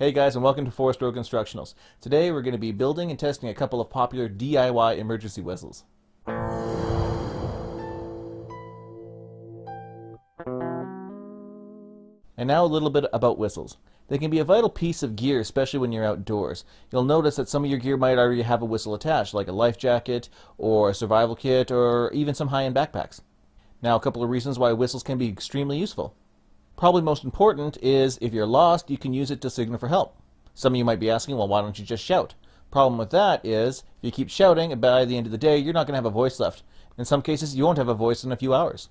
Hey guys, and welcome to Forestrogue Instructionals. Today we're going to be building and testing a couple of popular DIY emergency whistles. And now a little bit about whistles. They can be a vital piece of gear, especially when you're outdoors. You'll notice that some of your gear might already have a whistle attached, like a life jacket, or a survival kit, or even some high-end backpacks. Now a couple of reasons why whistles can be extremely useful. Probably most important is if you're lost, you can use it to signal for help. Some of you might be asking, well, why don't you just shout? Problem with that is, if you keep shouting, by the end of the day, you're not going to have a voice left. In some cases, you won't have a voice in a few hours.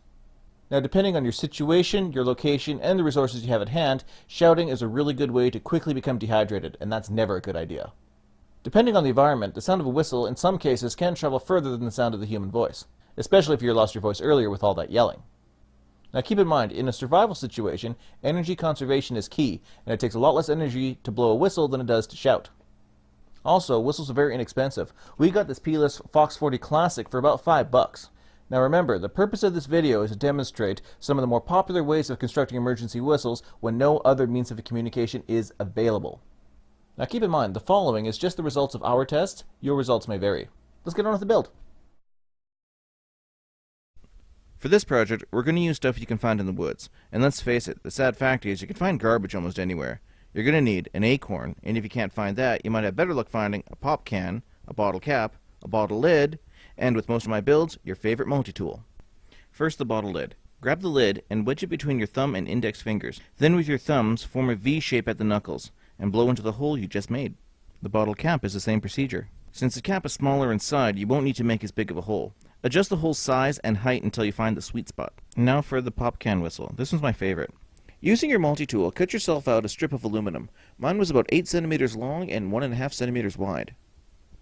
Now, depending on your situation, your location, and the resources you have at hand, shouting is a really good way to quickly become dehydrated, and that's never a good idea. Depending on the environment, the sound of a whistle, in some cases, can travel further than the sound of the human voice, especially if you lost your voice earlier with all that yelling. Now keep in mind, in a survival situation, energy conservation is key, and it takes a lot less energy to blow a whistle than it does to shout. Also, whistles are very inexpensive. We got this P-less Fox 40 Classic for about $5. Now remember, the purpose of this video is to demonstrate some of the more popular ways of constructing emergency whistles when no other means of communication is available. Now keep in mind, the following is just the results of our test. Your results may vary. Let's get on with the build. For this project, we're going to use stuff you can find in the woods. And let's face it, the sad fact is you can find garbage almost anywhere. You're going to need an acorn, and if you can't find that, you might have better luck finding a pop can, a bottle cap, a bottle lid, and with most of my builds, your favorite multi-tool. First, the bottle lid. Grab the lid and wedge it between your thumb and index fingers. Then with your thumbs, form a V shape at the knuckles, and blow into the hole you just made. The bottle cap is the same procedure. Since the cap is smaller inside, you won't need to make as big of a hole. Adjust the hole's size and height until you find the sweet spot. Now for the pop can whistle. This one's my favorite. Using your multi-tool, cut yourself out a strip of aluminum. Mine was about 8 centimeters long and 1.5 centimeters wide.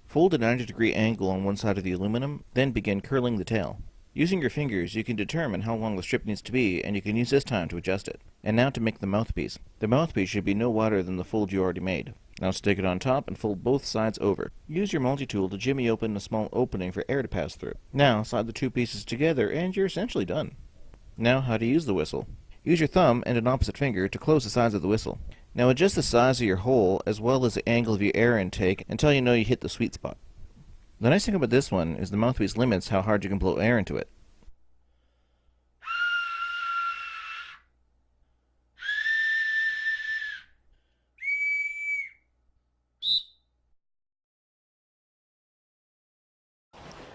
Fold a 90-degree angle on one side of the aluminum, then begin curling the tail. Using your fingers, you can determine how long the strip needs to be, and you can use this time to adjust it. And now to make the mouthpiece. The mouthpiece should be no wider than the fold you already made. Now stick it on top and fold both sides over. Use your multi-tool to jimmy open a small opening for air to pass through. Now slide the two pieces together and you're essentially done. Now how to use the whistle. Use your thumb and an opposite finger to close the sides of the whistle. Now adjust the size of your hole as well as the angle of your air intake until you know you hit the sweet spot. The nice thing about this one is the mouthpiece limits how hard you can blow air into it.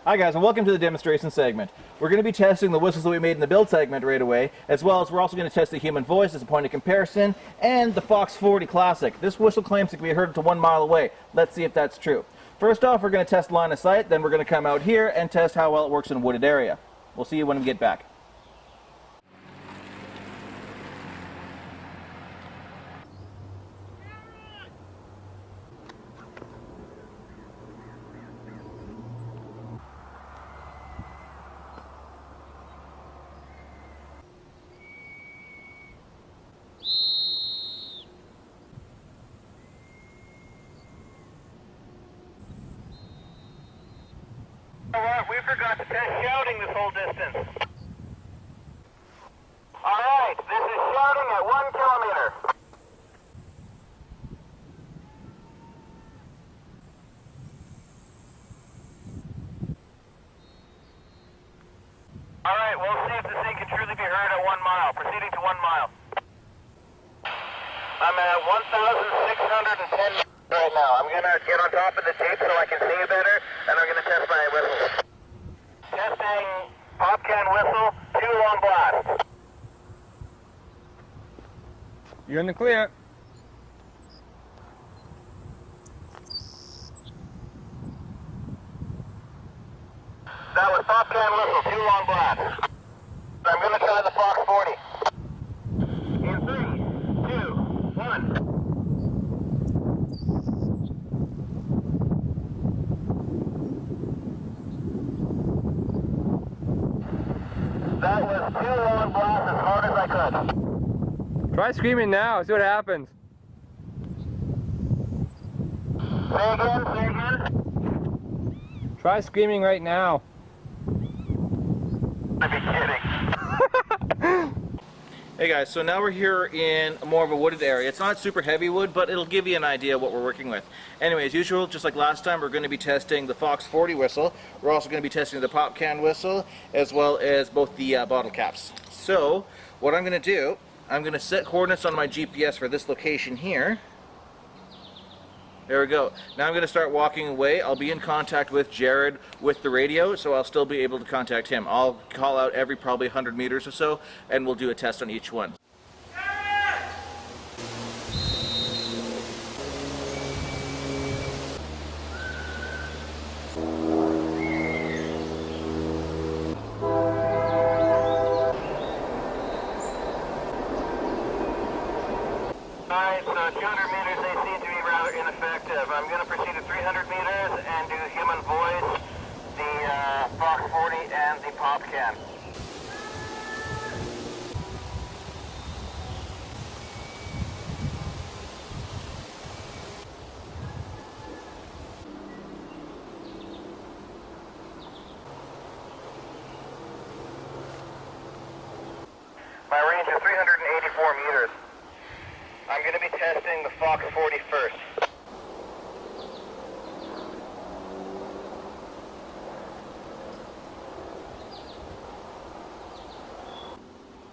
Hi guys, and welcome to the demonstration segment. We're going to be testing the whistles that we made in the build segment right away, as well as we're also going to test the human voice as a point of comparison, and the Fox 40 Classic. This whistle claims it can be heard up to 1 mile away. Let's see if that's true. First off, we're going to test line of sight, then we're going to come out here and test how well it works in a wooded area. We'll see you when we get back. Alright, we forgot to test shouting this whole distance. Alright, this is shouting at 1 kilometer. Alright, we'll see if this thing can truly be heard at 1 mile. Proceeding to 1 mile. I'm at 1,610 right now. I'm going to get on top of the tape so I can see you better, and I'm going to test my whistle. Testing pop can whistle, 2 long blast. You're in the clear. That was pop can whistle, 2 long blast. I'm going to try the Fox 40. In 3, 2, 1. That was 2 long blasts as hard as I could. Try screaming now, see what happens. Say again. Try screaming right now. I'd be kidding. Hey guys, so now we're here in more of a wooded area. It's not super heavy wood, but it'll give you an idea of what we're working with. Anyway, as usual, just like last time, we're going to be testing the Fox 40 whistle. We're also going to be testing the pop can whistle, as well as both the bottle caps. So, what I'm going to do, I'm going to set coordinates on my GPS for this location here. There we go. Now I'm going to start walking away. I'll be in contact with Jared with the radio, so I'll still be able to contact him. I'll call out every probably 100 meters or so, and we'll do a test on each one. Alright, so 200 meters, they seem to be rather ineffective. I'm going to proceed to 300 meters and do human voice, the Fox 40, and the pop can. My range is 384 meters. I'm going to be testing the Fox 40 first.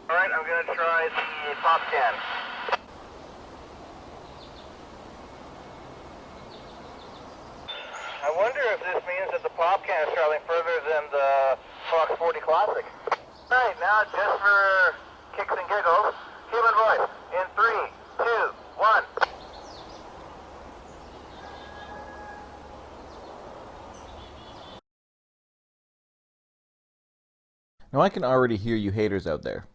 Alright, I'm going to try the pop can. I wonder if this means that the pop can is traveling further than the Fox 40 Classic. Alright, now just for kicks and giggles, human voice in 3, 2, 1. Now I can already hear you haters out there.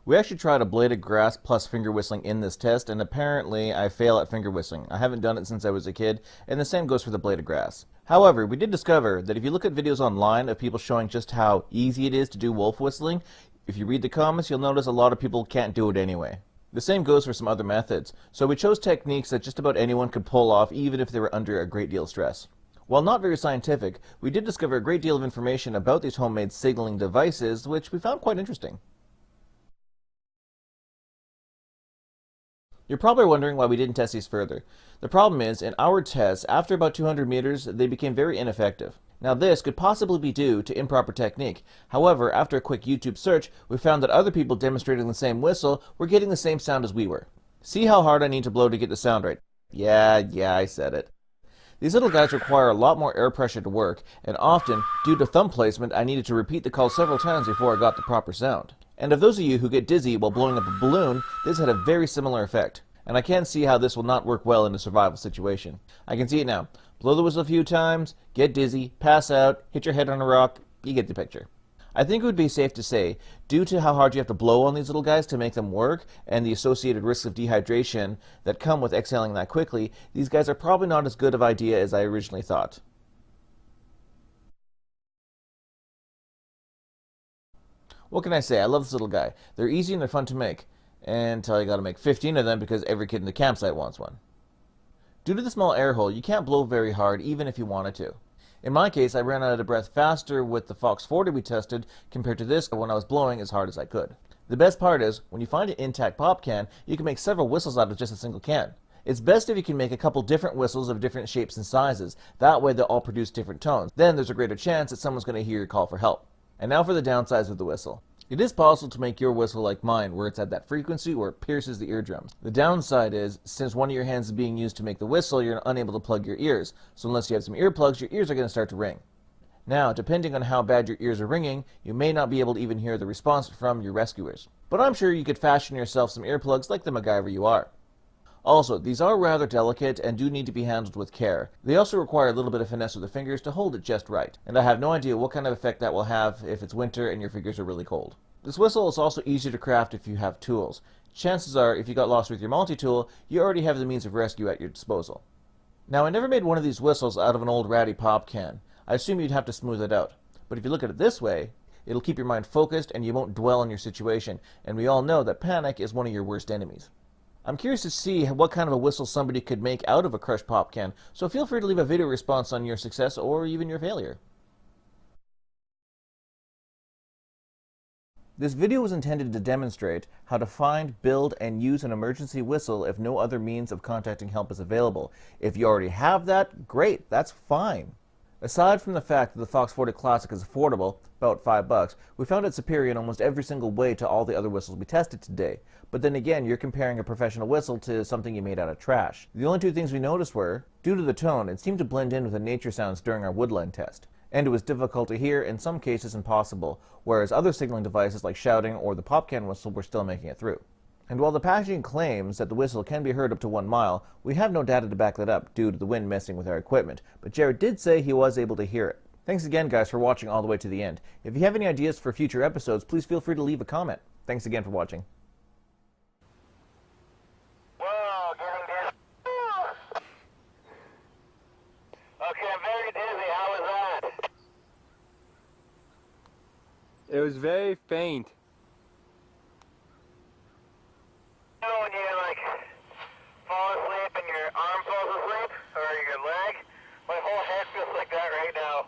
We actually tried a bladed grass plus finger whistling in this test, and apparently I fail at finger whistling. I haven't done it since I was a kid, and the same goes for the bladed grass. However, we did discover that if you look at videos online of people showing just how easy it is to do wolf whistling, if you read the comments, you'll notice a lot of people can't do it anyway. The same goes for some other methods, so we chose techniques that just about anyone could pull off even if they were under a great deal of stress. While not very scientific, we did discover a great deal of information about these homemade signaling devices, which we found quite interesting. You're probably wondering why we didn't test these further. The problem is, in our tests, after about 200 meters, they became very ineffective. Now this could possibly be due to improper technique. However, after a quick YouTube search, we found that other people demonstrating the same whistle were getting the same sound as we were. See how hard I need to blow to get the sound right? Yeah, I said it. These little guys require a lot more air pressure to work, and often, due to thumb placement, I needed to repeat the call several times before I got the proper sound. And of those of you who get dizzy while blowing up a balloon, this had a very similar effect. And I can't see how this will not work well in a survival situation. I can see it now. Blow the whistle a few times, get dizzy, pass out, hit your head on a rock, you get the picture. I think it would be safe to say, due to how hard you have to blow on these little guys to make them work, and the associated risks of dehydration that come with exhaling that quickly, these guys are probably not as good of an idea as I originally thought. What can I say? I love this little guy. They're easy and they're fun to make. Until you gotta make 15 of them because every kid in the campsite wants one. Due to the small air hole, you can't blow very hard even if you wanted to. In my case, I ran out of breath faster with the Fox 40 we tested compared to this when I was blowing as hard as I could. The best part is, when you find an intact pop can, you can make several whistles out of just a single can. It's best if you can make a couple different whistles of different shapes and sizes. That way they'll all produce different tones. Then there's a greater chance that someone's going to hear your call for help. And now for the downsides of the whistle. It is possible to make your whistle like mine, where it's at that frequency where it pierces the eardrums. The downside is, since one of your hands is being used to make the whistle, you're unable to plug your ears. So unless you have some earplugs, your ears are going to start to ring. Now, depending on how bad your ears are ringing, you may not be able to even hear the response from your rescuers. But I'm sure you could fashion yourself some earplugs like the MacGyver you are. Also, these are rather delicate and do need to be handled with care. They also require a little bit of finesse with the fingers to hold it just right. And I have no idea what kind of effect that will have if it's winter and your fingers are really cold. This whistle is also easier to craft if you have tools. Chances are, if you got lost with your multi-tool, you already have the means of rescue at your disposal. Now, I never made one of these whistles out of an old ratty pop can. I assume you'd have to smooth it out. But if you look at it this way, it'll keep your mind focused and you won't dwell on your situation. And we all know that panic is one of your worst enemies. I'm curious to see what kind of a whistle somebody could make out of a crushed pop can, so feel free to leave a video response on your success or even your failure. This video was intended to demonstrate how to find, build, and use an emergency whistle if no other means of contacting help is available. If you already have that, great, that's fine. Aside from the fact that the Fox 40 Classic is affordable, about $5, we found it superior in almost every single way to all the other whistles we tested today. But then again, you're comparing a professional whistle to something you made out of trash. The only two things we noticed were, due to the tone, it seemed to blend in with the nature sounds during our woodland test. And it was difficult to hear, in some cases impossible, whereas other signaling devices like shouting or the pop can whistle were still making it through. And while the packaging claims that the whistle can be heard up to 1 mile, we have no data to back that up due to the wind messing with our equipment, but Jared did say he was able to hear it. Thanks again, guys, for watching all the way to the end. If you have any ideas for future episodes, please feel free to leave a comment. Thanks again for watching. Whoa, getting dizzy. Okay, I'm very dizzy. How was that? It was very faint. You know when you like fall asleep and your arm falls asleep or your leg? My whole head feels like that right now.